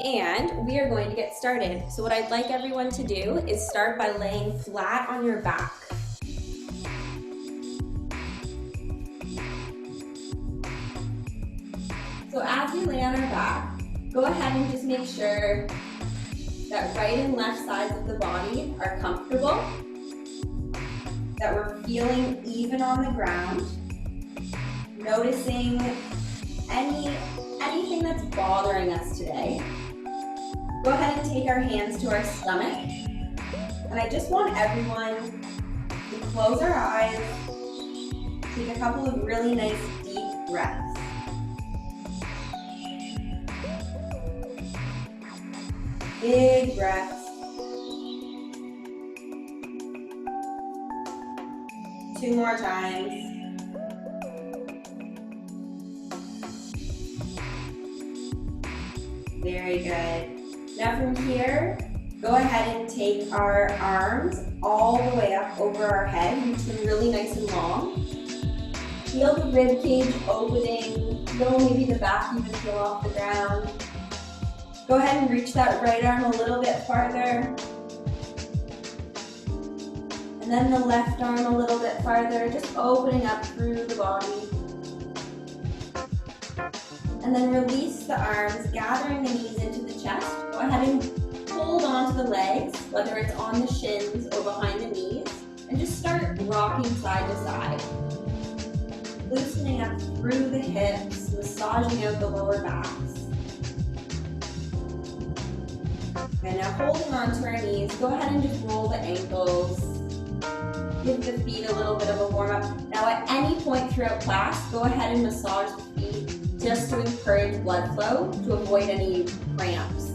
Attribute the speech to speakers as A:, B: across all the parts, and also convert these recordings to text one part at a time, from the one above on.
A: And we are going to get started. So what I'd like everyone to do is start by laying flat on your back. So as we lay on our back, go ahead and just make sure that right and left sides of the body are comfortable, that we're feeling even on the ground, noticing anything that's bothering us today. Go ahead and take our hands to our stomach. And I just want everyone to close our eyes, take a couple of really nice deep breaths. Big breaths. 2 more times. Very good. Now from here, go ahead and take our arms all the way up over our head, reach them really nice and long. Feel the rib cage opening, feel maybe the back even feel off the ground. Go ahead and reach that right arm a little bit farther. And then the left arm a little bit farther, just opening up through the body. And then release the arms, gathering the knees into the chest. Go ahead and hold onto the legs, whether it's on the shins or behind the knees, and just start rocking side to side. Loosening up through the hips, massaging out the lower backs. And now holding onto our knees, go ahead and just roll the ankles. Give the feet a little bit of a warm up. Now at any point throughout class, go ahead and massage the feet just to encourage blood flow to avoid any cramps.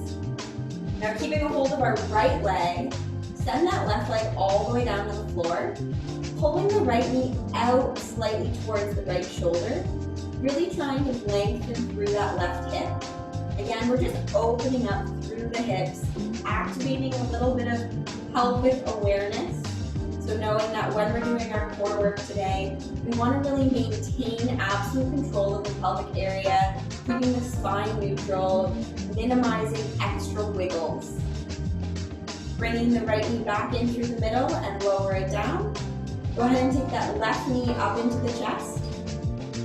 A: Now keeping a hold of our right leg, send that left leg all the way down to the floor, pulling the right knee out slightly towards the right shoulder, really trying to lengthen through that left hip. Again, we're just opening up through the hips, activating a little bit of pelvic awareness. So knowing that when we're doing our core work today, we want to really maintain absolute control of the pelvic area, keeping the spine neutral, minimizing extra wiggles. Bringing the right knee back in through the middle and lower it down. Go ahead and take that left knee up into the chest.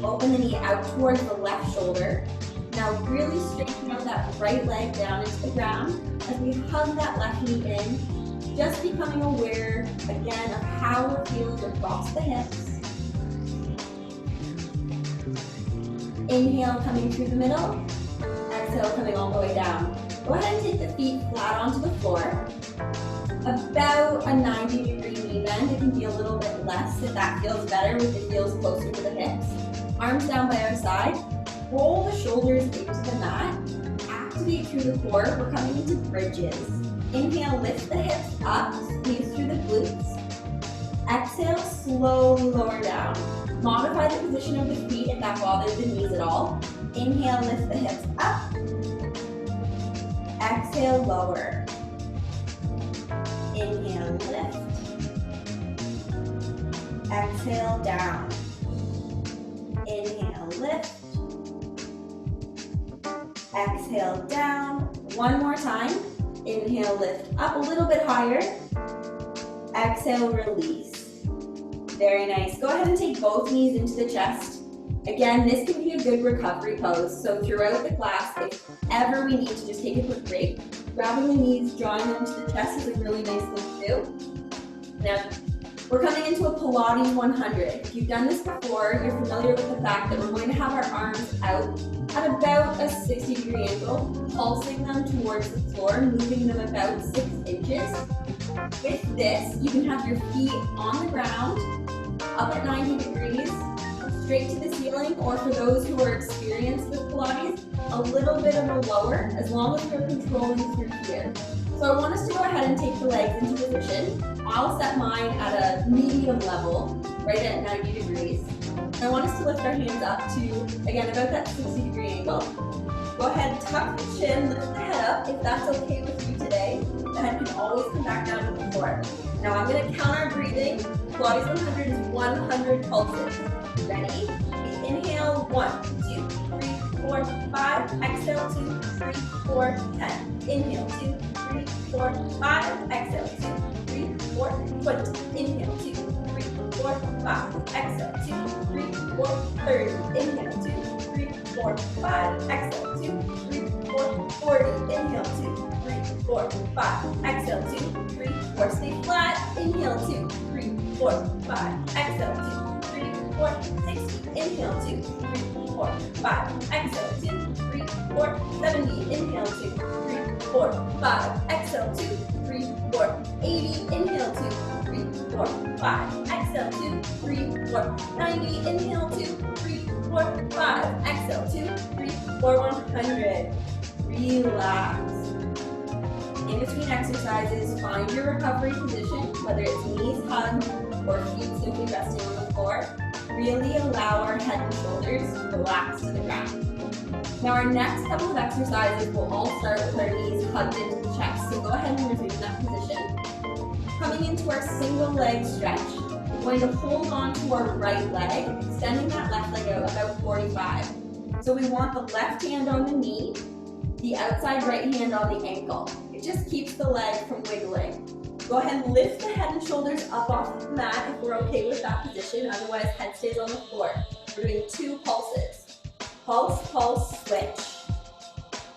A: Open the knee out towards the left shoulder. Now really straighten out that right leg down into the ground as we hug that left knee in. Just becoming aware, again, of how we're feeling across the hips. Inhale, coming through the middle. Exhale, coming all the way down. Go ahead and take the feet flat onto the floor. About a 90-degree knee bend. It can be a little bit less if that feels better, with the heels closer to the hips. Arms down by our side. Roll the shoulders into the mat. Activate through the core. We're coming into bridges. Inhale, lift the hips up, squeeze through the glutes. Exhale, slowly lower down. Modify the position of the feet if that bothers the knees at all. Inhale, lift the hips up. Exhale, lower. Inhale, lift. Exhale, down. Inhale, lift. Exhale, down. One more time. Inhale, lift up a little bit higher. Exhale, release. Very nice. Go ahead and take both knees into the chest. Again, this can be a good recovery pose. So throughout the class, if ever we need to just take a quick break, grabbing the knees, drawing them to the chest is a really nice thing to do. Now, we're coming into a Pilates 100. If you've done this before, you're familiar with the fact that we're going to have our arms out at about a 60-degree angle, pulsing them towards the floor, moving them about 6 inches. With this, you can have your feet on the ground, up at 90 degrees, straight to the ceiling, or for those who are experienced with Pilates, a little bit of a lower, as long as you're controlling through here. So I want us to go ahead and take the legs into position. I'll set mine at a medium level, right at 90 degrees. I want us to lift our hands up to, again, about that 60-degree angle. Go ahead, tuck the chin, lift the head up, if that's okay with you today. The head can always come back down to the floor. Now I'm going to count our breathing. Pilates 100 is 100 pulses. Ready? We inhale, 1, 2, 3, 4. 4, 5. Exhale, 2, 3, 4, 10. Inhale, 2, 3, 4, 5. Exhale, 2, 3, 4, 20. Inhale, 2, 3, 4, 5. Exhale, 2, 3, 4, 30. Inhale, 2, 3, 4, 5. Exhale, 2, 3, 4, 40. Inhale, 2, 3, 4, 5. Exhale, 2, 3, 4. Stay flat. Inhale, 2, 3, 4, 5. Exhale, 2, 3, 4, 60. Inhale, 2, 3, 4, 5. Exhale, 2, 3, 4, 70. Inhale, 2, 3, 4, 5. Exhale, 2, 3, 4, 80. Inhale, 2, 3, 4, 5. Exhale, 2, 3, 4, 90. Inhale, 2, 3, 4, 5. Exhale, 2, 3, 4, 100. Relax. In between exercises, find your recovery position, whether it's knees hugged or feet simply resting on the floor. Really allow our head and shoulders to relax to the ground. Now our next couple of exercises will all start with our knees hugged into the chest. So go ahead and resume that position. Coming into our single leg stretch, we're going to hold on to our right leg, extending that left leg out about 45. So we want the left hand on the knee, the outside right hand on the ankle. It just keeps the leg from wiggling. Go ahead and lift the head and shoulders up off the mat if we're okay with that position, otherwise head stays on the floor. We're doing 2 pulses. Pulse, pulse, switch.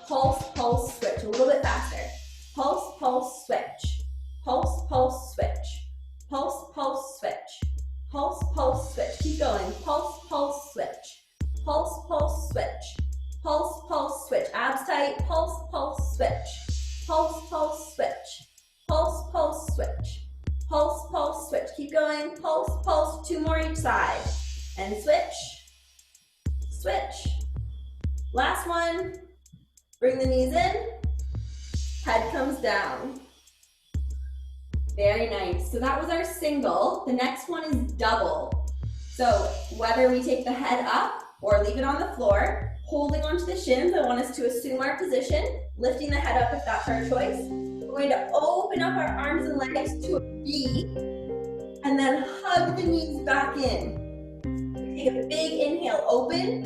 A: Pulse, pulse, switch. A little bit faster. Pulse, pulse, switch. Pulse, pulse, switch. Pulse, pulse, switch. Pulse, pulse, switch. Keep going. Pulse, pulse, switch. Pulse, pulse, switch. Pulse, pulse, switch. Abs tight. Pulse, pulse, switch. Pulse, pulse, switch. Pulse, pulse, switch. Pulse, pulse, switch. Keep going. Pulse, pulse. 2 more each side. And switch. Switch. Last one. Bring the knees in. Head comes down. Very nice. So that was our single. The next one is double. So whether we take the head up or leave it on the floor, holding onto the shins, I want us to assume our position, lifting the head up if that's our choice. We're going to open up our arms and legs to a V, and then hug the knees back in. Take a big inhale, open.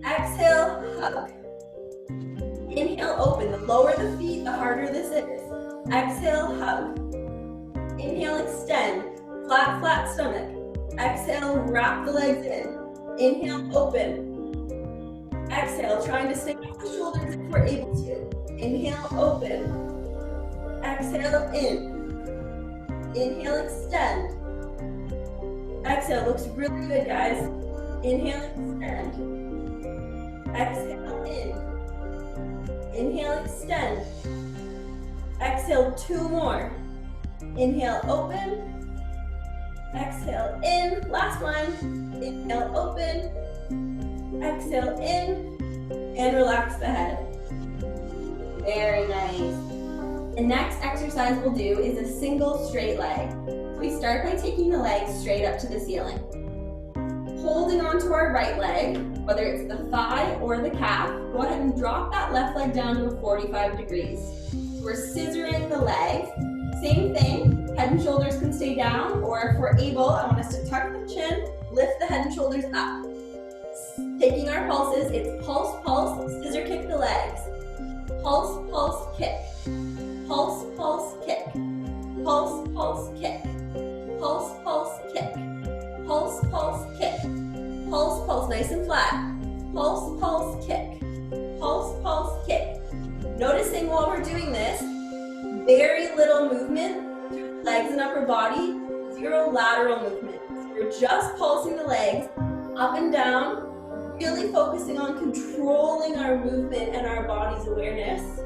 A: Exhale, hug. Inhale, open. The lower the feet, the harder this is. Exhale, hug. Inhale, extend. Flat, flat stomach. Exhale, wrap the legs in. Inhale, open. Exhale, trying to stay off the shoulders if we're able to. Inhale, open. Exhale, in. Inhale, extend. Exhale, looks really good, guys. Inhale, extend. Exhale, in. Inhale, extend. Exhale, 2 more. Inhale, open. Exhale, in. Last one. Inhale, open. Exhale, in. And relax the head. Very nice. The next exercise we'll do is a single straight leg. We start by taking the legs straight up to the ceiling. Holding onto our right leg, whether it's the thigh or the calf, go ahead and drop that left leg down to a 45 degrees. We're scissoring the legs. Same thing, head and shoulders can stay down, or if we're able, I want us to tuck the chin, lift the head and shoulders up. Taking our pulses, it's pulse, pulse, scissor kick the legs. Pulse, pulse, kick. Pulse, pulse, kick. Pulse, pulse, kick. Pulse, pulse, kick. Pulse, pulse, kick. Pulse, pulse, nice and flat. Pulse, pulse, kick. Pulse, pulse, kick. Noticing while we're doing this, very little movement through the legs and upper body, 0 lateral movement. So we're just pulsing the legs up and down, really focusing on controlling our movement and our body's awareness.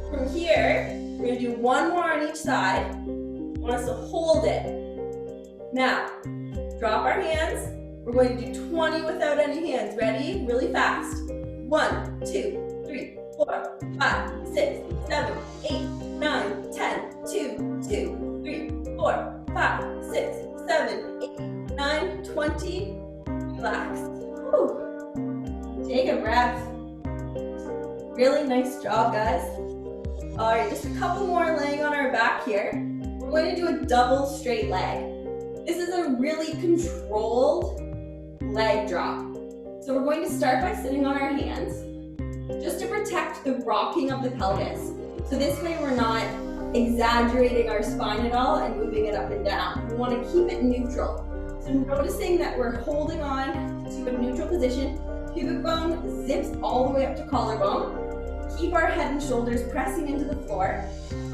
A: From here, we're going to do 1 more on each side. I want us to hold it. Now, drop our hands. We're going to do 20 without any hands. Ready? Really fast. 1, 2, 3, 4, 5, 6, 7, 8, 9, 10, 2, 2, 3, 4, 5, 6, 7, 8, 9, 20. Relax. Woo. Take a breath. Really nice job, guys. All right, just a couple more laying on our back here. We're going to do a double straight leg. This is a really controlled leg drop. So we're going to start by sitting on our hands, just to protect the rocking of the pelvis. So this way we're not exaggerating our spine at all and moving it up and down. We want to keep it neutral. So noticing that we're holding on to a neutral position, pubic bone zips all the way up to collarbone. Keep our head and shoulders pressing into the floor,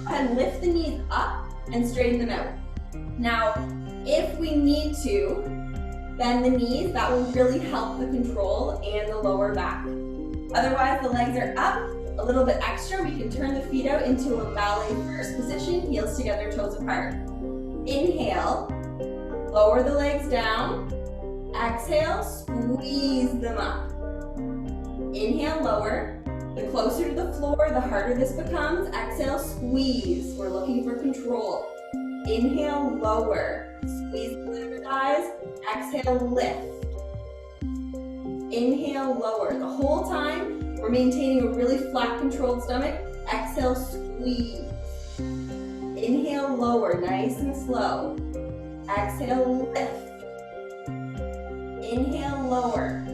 A: and lift the knees up and straighten them out. Now, if we need to bend the knees, that will really help the control and the lower back. Otherwise, the legs are up a little bit extra. We can turn the feet out into a ballet first position, heels together, toes apart. Inhale, lower the legs down. Exhale, squeeze them up. Inhale, lower. The closer to the floor, the harder this becomes. Exhale, squeeze. We're looking for control. Inhale, lower. Squeeze the lower thighs. Exhale, lift. Inhale, lower. The whole time, we're maintaining a really flat, controlled stomach. Exhale, squeeze. Inhale, lower. Nice and slow. Exhale, lift. Inhale, lower.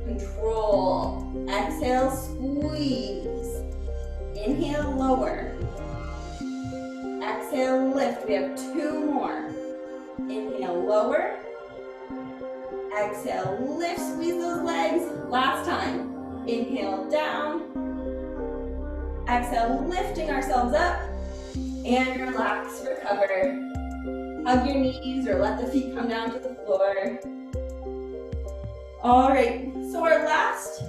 A: Control. Exhale, squeeze. Inhale, lower. Exhale, lift. We have 2 more. Inhale, lower. Exhale, lift. Squeeze those legs. Last time. Inhale, down. Exhale, lifting ourselves up. And relax, recover. Hug your knees or let the feet come down to the floor. All right, so our last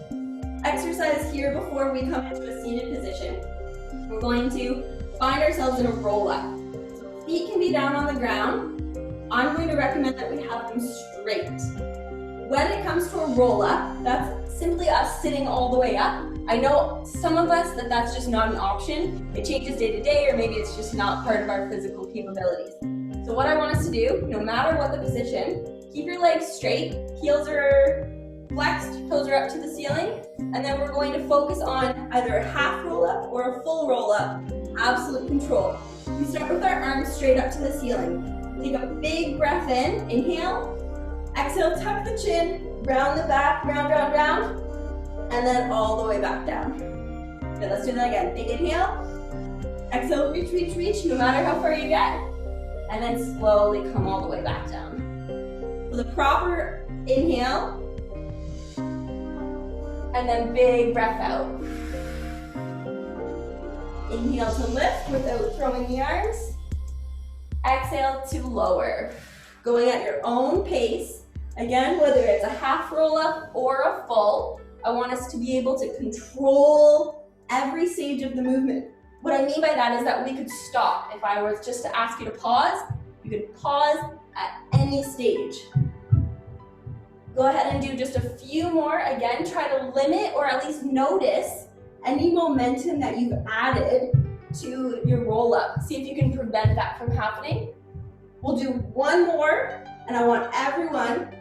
A: exercise here before we come into a seated position, we're going to find ourselves in a roll-up. So feet can be down on the ground. I'm going to recommend that we have them straight. When it comes to a roll-up, that's simply us sitting all the way up. I know some of us that's just not an option. It changes day to day, or maybe it's just not part of our physical capabilities. So what I want us to do, no matter what the position, keep your legs straight, heels are flexed, toes are up to the ceiling, and then we're going to focus on either a half roll-up or a full roll-up. Absolute control. We start with our arms straight up to the ceiling. Take a big breath in, inhale, exhale, tuck the chin, round the back, round, round, round, and then all the way back down. Okay, let's do that again. Big inhale, exhale, reach, reach, reach, no matter how far you get, and then slowly come all the way back down. So the proper inhale, and then big breath out. Inhale to lift without throwing the arms. Exhale to lower. Going at your own pace. Again, whether it's a half roll up or a full, I want us to be able to control every stage of the movement. What I mean by that is that we could stop. If I was just to ask you to pause, you could pause at any stage. Go ahead and do just a few more. Again, try to limit or at least notice any momentum that you've added to your roll-up. See if you can prevent that from happening. We'll do one more, and I want everyone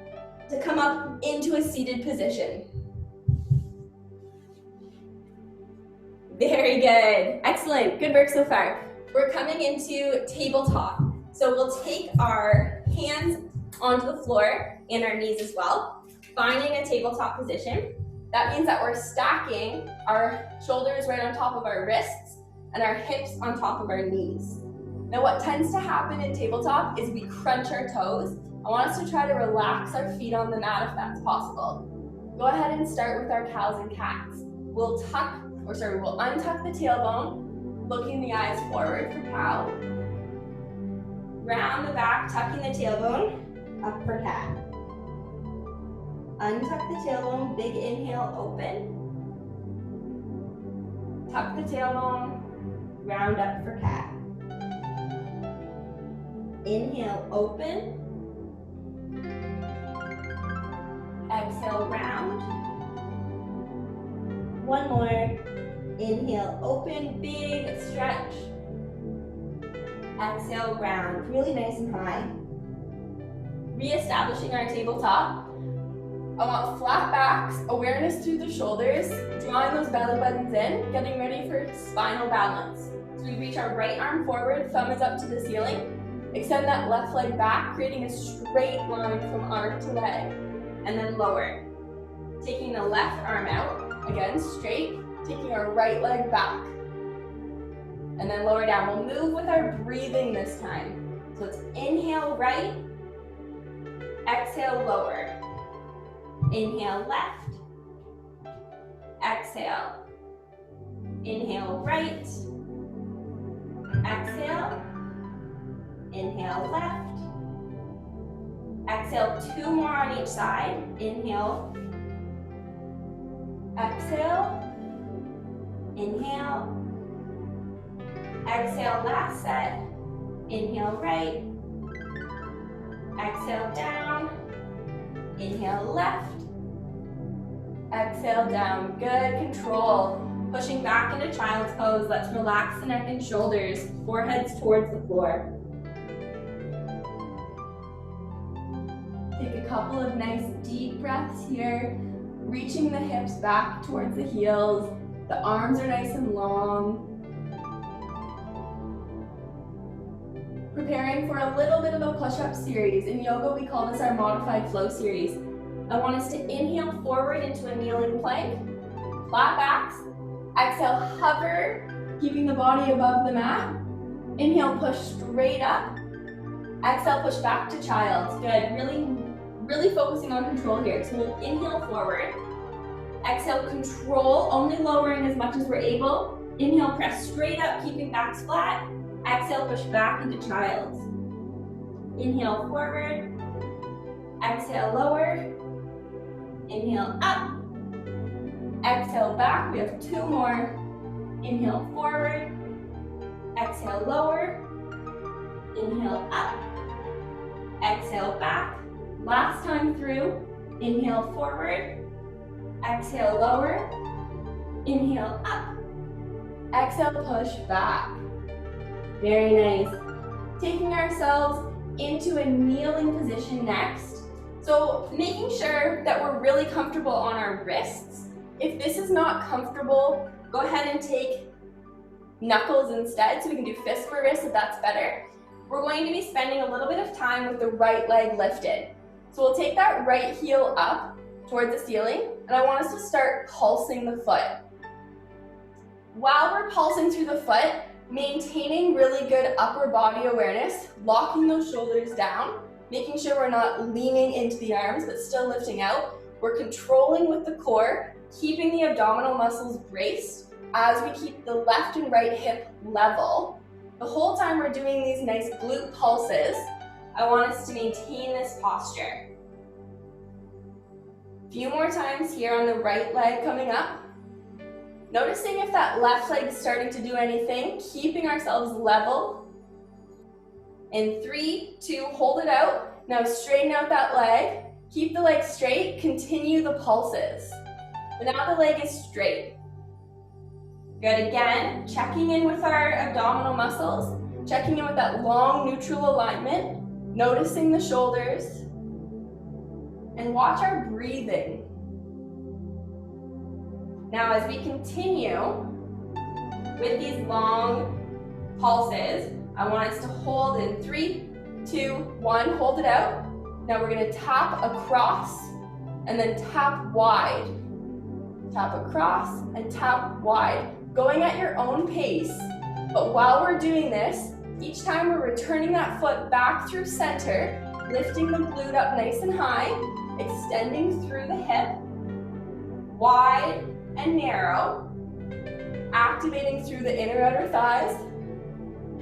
A: to come up into a seated position. Very good. Excellent. Good work so far. We're coming into tabletop. So we'll take our hands onto the floor and our knees as well, finding a tabletop position. That means that we're stacking our shoulders right on top of our wrists and our hips on top of our knees. Now what tends to happen in tabletop is we crunch our toes. I want us to try to relax our feet on the mat if that's possible. Go ahead and start with our cows and cats. We'll untuck the tailbone, looking the eyes forward for cow. Round the back, tucking the tailbone, up for cat. Untuck the tailbone, big inhale, open. Tuck the tailbone, round up for cat. Inhale, open. Exhale, round. One more. Inhale, open, big stretch. Exhale, round, really nice and high. Reestablishing our tabletop. I want flat backs, awareness through the shoulders, drawing those belly buttons in, getting ready for spinal balance. So we reach our right arm forward, thumb is up to the ceiling. Extend that left leg back, creating a straight line from arm to leg. And then lower.
B: Taking the left arm out, again, straight, taking our right leg back. And then lower down. We'll move with our breathing this time. So it's inhale right, exhale lower. Inhale left, exhale. Inhale right, exhale. Inhale left, exhale, 2 more on each side. Inhale, exhale, inhale, exhale, last set. Inhale right, exhale down, inhale left, exhale down. Good control. Pushing back into child's pose. Let's relax the neck and shoulders, foreheads towards the floor. Take a couple of nice deep breaths here, reaching the hips back towards the heels. The arms are nice and long. Preparing for a little bit of a push-up series. In yoga, we call this our modified flow series. I want us to inhale forward into a kneeling plank, flat backs. Exhale, hover, keeping the body above the mat. Inhale, push straight up. Exhale, push back to child's. Good, really focusing on control here. So we'll inhale forward. Exhale, control, only lowering as much as we're able. Inhale, press straight up, keeping backs flat. Exhale, push back into child's. Inhale forward. Exhale, lower. Inhale up. Exhale back, we have 2 more. Inhale forward. Exhale lower. Inhale up. Exhale back. Last time through. Inhale forward. Exhale lower. Inhale up. Exhale, push back. Very nice. Taking ourselves into a kneeling position next. So making sure that we're really comfortable on our wrists. If this is not comfortable, go ahead and take knuckles instead, so we can do fist for wrist if that's better. We're going to be spending a little bit of time with the right leg lifted. So we'll take that right heel up towards the ceiling, and I want us to start pulsing the foot. While we're pulsing through the foot, maintaining really good upper body awareness, locking those shoulders down, making sure we're not leaning into the arms, but still lifting out. We're controlling with the core, keeping the abdominal muscles braced as we keep the left and right hip level. The whole time we're doing these nice glute pulses, I want us to maintain this posture. A few more times here on the right leg coming up. Noticing if that left leg is starting to do anything, keeping ourselves level. In 3, 2, hold it out. Now straighten out that leg. Keep the leg straight, continue the pulses. But now the leg is straight. Good, again, checking in with our abdominal muscles, checking in with that long neutral alignment, noticing the shoulders, and watch our breathing. Now as we continue with these long pulses, I want us to hold in 3, 2, 1, hold it out. Now we're gonna tap across and then tap wide. Tap across and tap wide. Going at your own pace, but while we're doing this, each time we're returning that foot back through center, lifting the glute up nice and high, extending through the hip, wide and narrow, activating through the inner outer thighs.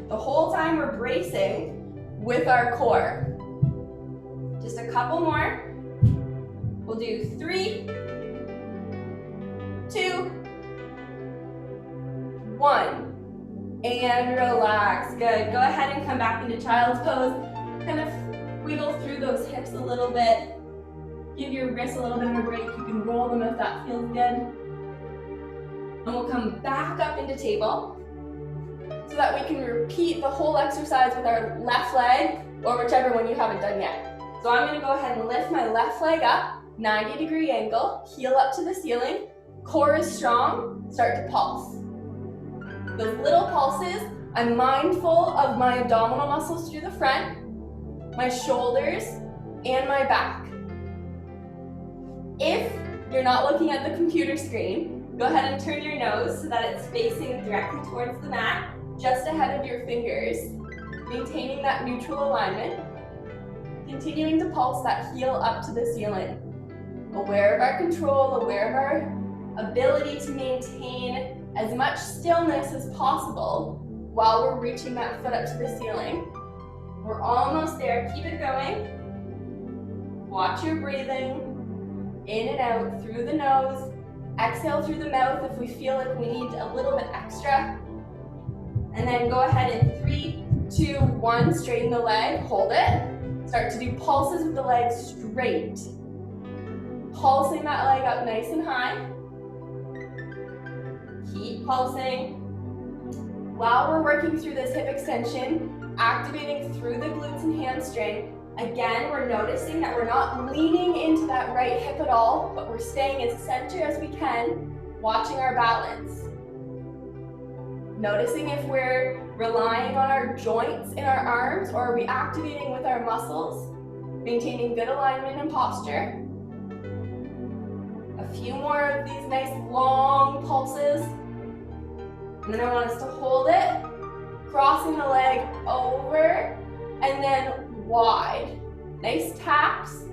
B: The whole time we're bracing with our core. Just a couple more. We'll do 3, 2, 1, and relax. Good. Go ahead and come back into child's pose. Kind of wiggle through those hips a little bit. Give your wrists a little bit of a break. You can roll them if that feels good. And we'll come back up into table so that we can repeat the whole exercise with our left leg or whichever one you haven't done yet. So I'm going to go ahead and lift my left leg up, 90-degree angle, heel up to the ceiling. Core is strong. Start to pulse. Those little pulses, I'm mindful of my abdominal muscles through the front, my shoulders, and my back. If you're not looking at the computer screen, go ahead and turn your nose so that it's facing directly towards the mat, just ahead of your fingers, maintaining that neutral alignment, continuing to pulse that heel up to the ceiling. Aware of our control, aware of our ability to maintain as much stillness as possible while we're reaching that foot up to the ceiling. We're almost there, keep it going. Watch your breathing, in and out through the nose. Exhale through the mouth if we feel like we need a little bit extra. And then go ahead in 3, 2, 1, straighten the leg, hold it. Start to do pulses with the legs straight. Pulsing that leg up nice and high. Keep pulsing. While we're working through this hip extension, activating through the glutes and hamstring, again, we're noticing that we're not leaning into that right hip at all, but we're staying as center as we can, watching our balance. Noticing if we're relying on our joints in our arms, or are we activating with our muscles, maintaining good alignment and posture. A few more of these nice long pulses. And then I want us to hold it, crossing the leg over, and then wide. Nice taps.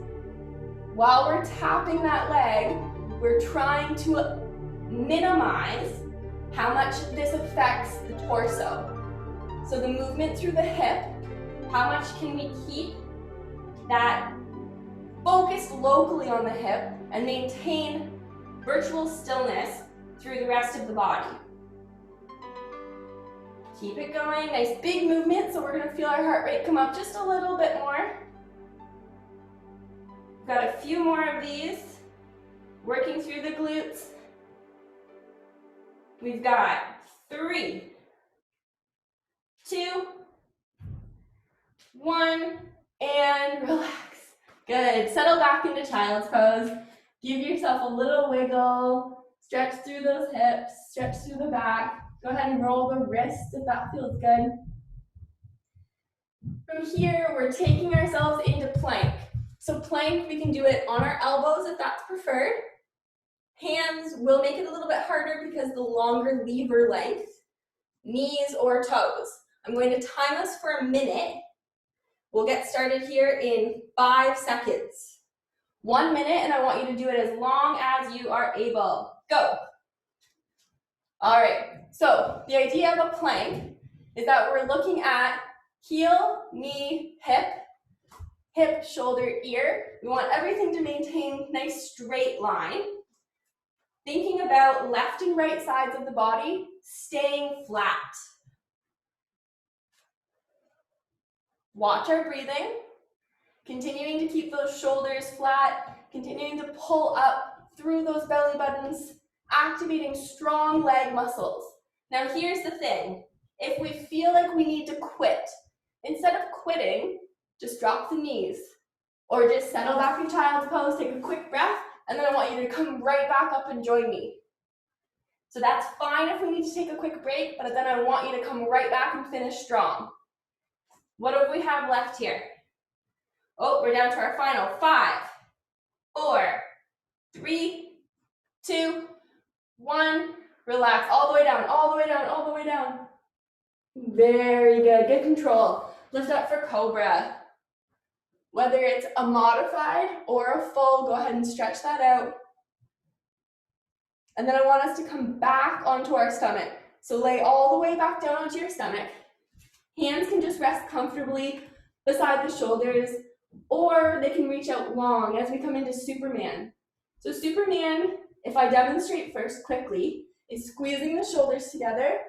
B: While we're tapping that leg, we're trying to minimize how much this affects the torso. So the movement through the hip, how much can we keep that focused locally on the hip and maintain virtual stillness through the rest of the body. Keep it going, nice big movement, so we're gonna feel our heart rate come up just a little bit more. We've got a few more of these, working through the glutes. We've got 3, 2, 1, and relax. Good, settle back into child's pose. Give yourself a little wiggle, stretch through those hips, stretch through the back. Go ahead and roll the wrists if that feels good. From here, we're taking ourselves into plank. So plank, we can do it on our elbows if that's preferred. Hands will make it a little bit harder because the longer lever length, knees or toes. I'm going to time us for a minute. We'll get started here in 5 seconds. 1 minute, and I want you to do it as long as you are able. Go. All right, so the idea of a plank is that we're looking at heel, knee, hip, shoulder, ear. We want everything to maintain nice straight line. Thinking about left and right sides of the body, staying flat. Watch our breathing. Continuing to keep those shoulders flat, continuing to pull up through those belly buttons, activating strong leg muscles. Now here's the thing, if we feel like we need to quit, instead of quitting, just drop the knees, or just settle back in child's pose, take a quick breath, and then I want you to come right back up and join me. So that's fine if we need to take a quick break, but then I want you to come right back and finish strong. What do we have left here? Oh, we're down to our final 5, 4, 3, 2, 1. Relax all the way down, all the way down, all the way down. Very good, good control. Lift up for cobra. Whether it's a modified or a full, go ahead and stretch that out. And then I want us to come back onto our stomach. So lay all the way back down onto your stomach. Hands can just rest comfortably beside the shoulders, or they can reach out long as we come into Superman. So Superman, if I demonstrate first quickly, is squeezing the shoulders together.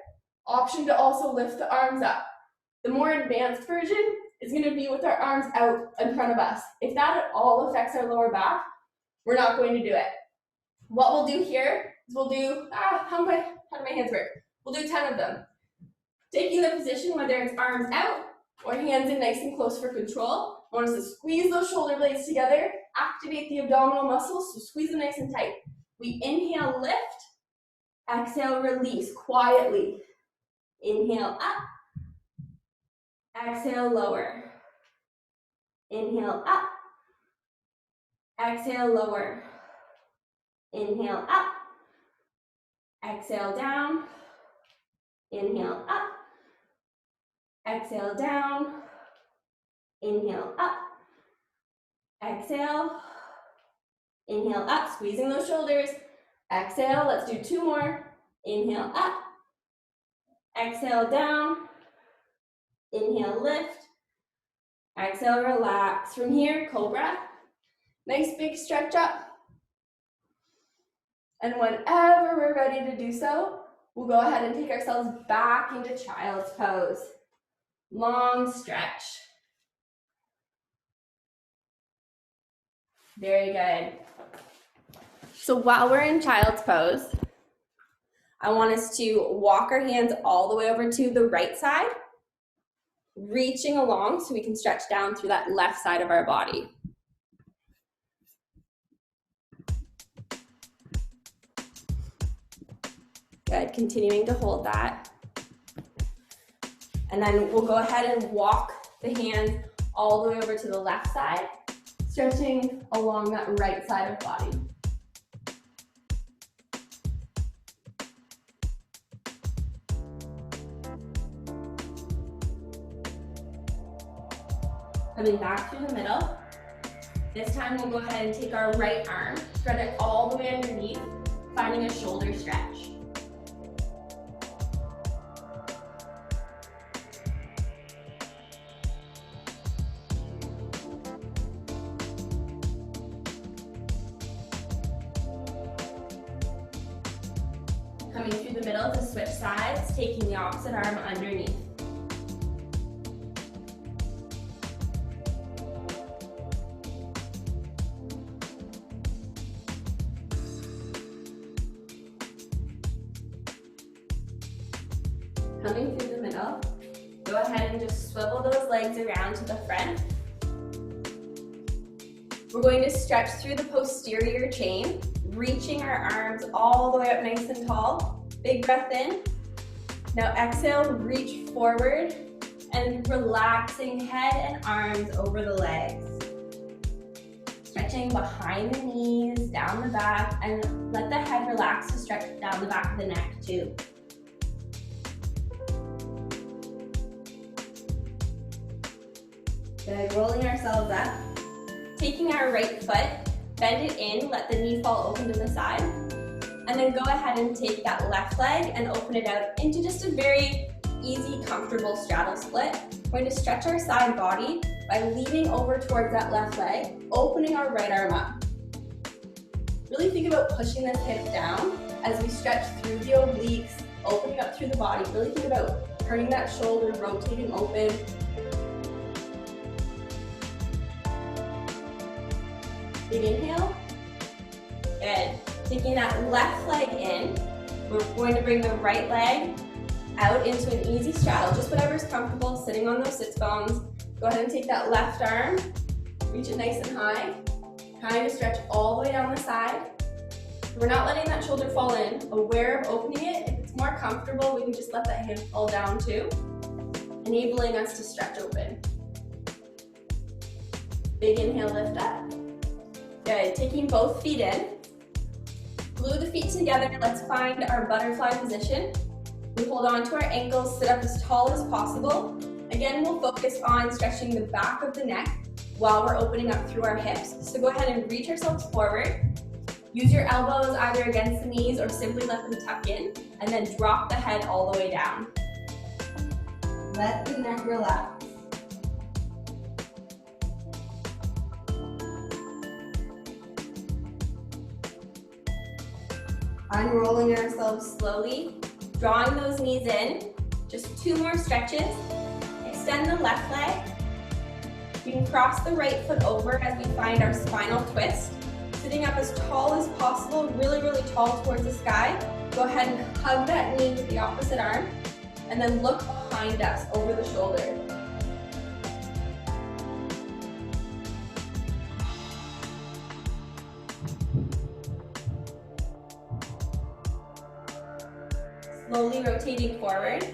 B: Option to also lift the arms up. The more advanced version is going to be with our arms out in front of us. If that at all affects our lower back, we're not going to do it. What we'll do here is we'll do, how do my hands work? We'll do 10 of them. Taking the position, whether it's arms out or hands in nice and close for control. I want us to squeeze those shoulder blades together, activate the abdominal muscles, so squeeze them nice and tight. We inhale, lift, exhale, release quietly. Inhale up, exhale, lower. Inhale up, exhale, lower.
A: Inhale up. Exhale down. Inhale up. Exhale down. Inhale up. Exhale. Inhale up, squeezing those shoulders. Exhale, let's do 2 more. Inhale up. Exhale down. Inhale, lift. Exhale, relax. From here, cobra. Nice big stretch up. And whenever we're ready to do so, we'll go ahead and take ourselves back into child's pose. Long stretch. Very good. So while we're in child's pose, I want us to walk our hands all the way over to the right side, reaching along so we can stretch down through that left side of our body. Good, continuing to hold that. And then we'll go ahead and walk the hands all the way over to the left side, stretching along that right side of body. Coming back through the middle. This time we'll go ahead and take our right arm, spread it all the way underneath, finding a shoulder stretch. Coming through the middle to switch sides, taking the opposite arm underneath. Coming through the middle, go ahead and just swivel those legs around to the front. We're going to stretch through the posterior chain, reaching our arms all the way up nice and tall. Big breath in. Now exhale, reach forward and relaxing head and arms over the legs. Stretching behind the knees, down the back, and let the head relax to stretch down the back of the neck too. Good, rolling ourselves up. Taking our right foot, bend it in, let the knee fall open to the side. And then go ahead and take that left leg and open it out into just a very easy, comfortable straddle split. We're going to stretch our side body by leaning over towards that left leg, opening our right arm up. Really think about pushing this hip down as we stretch through the obliques, opening up through the body. Really think about turning that shoulder, rotating open. Big inhale. Good. Taking that left leg in, we're going to bring the right leg out into an easy straddle, just whatever's comfortable, sitting on those sits bones. Go ahead and take that left arm, reach it nice and high, trying to stretch all the way down the side. We're not letting that shoulder fall in, aware of opening it. If it's more comfortable, we can just let that hip fall down too, enabling us to stretch open. Big inhale, lift up. Good, taking both feet in. Glue the feet together, let's find our butterfly position. We hold on to our ankles, sit up as tall as possible. Again, we'll focus on stretching the back of the neck while we're opening up through our hips. So go ahead and reach ourselves forward. Use your elbows either against the knees or simply let them tuck in, and then drop the head all the way down. Let the neck relax. Unrolling ourselves slowly, drawing those knees in. Just 2 more stretches. Extend the left leg. You can cross the right foot over as we find our spinal twist. Sitting up as tall as possible, really, really tall towards the sky. Go ahead and hug that knee with the opposite arm, and then look behind us over the shoulder. Slowly rotating forward.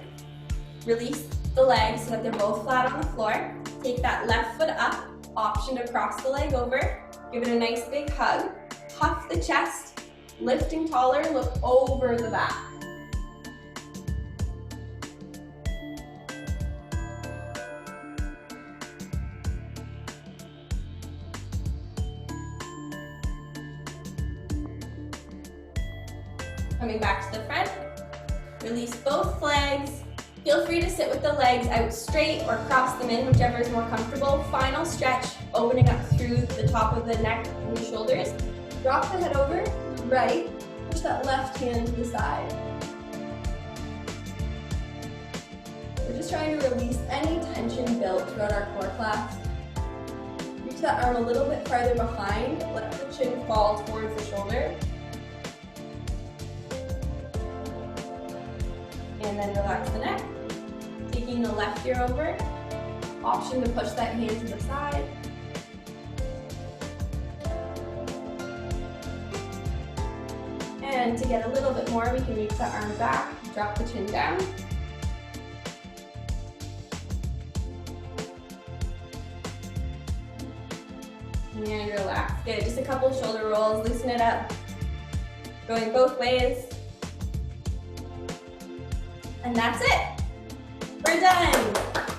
A: Release the legs so that they're both flat on the floor. Take that left foot up, option to cross the leg over. Give it a nice big hug. Puff the chest.
B: Lifting taller, look over the back. Coming back to the front, release both legs. Feel free to sit with the legs out straight or cross them in, whichever is more comfortable. Final stretch, opening up through the top of the neck and the shoulders. Drop the head over, right, push that left hand to the side. We're just trying to release any tension built throughout our core class. Reach that arm a little bit farther behind, let the chin fall towards the shoulder. And then relax the neck. Taking the left ear over. Option to push that hand to the side. And to get a little bit more, we can reach that arm back, drop the chin down. And relax. Good, just a couple shoulder rolls, loosen it up. Going both ways. And that's it. We're done.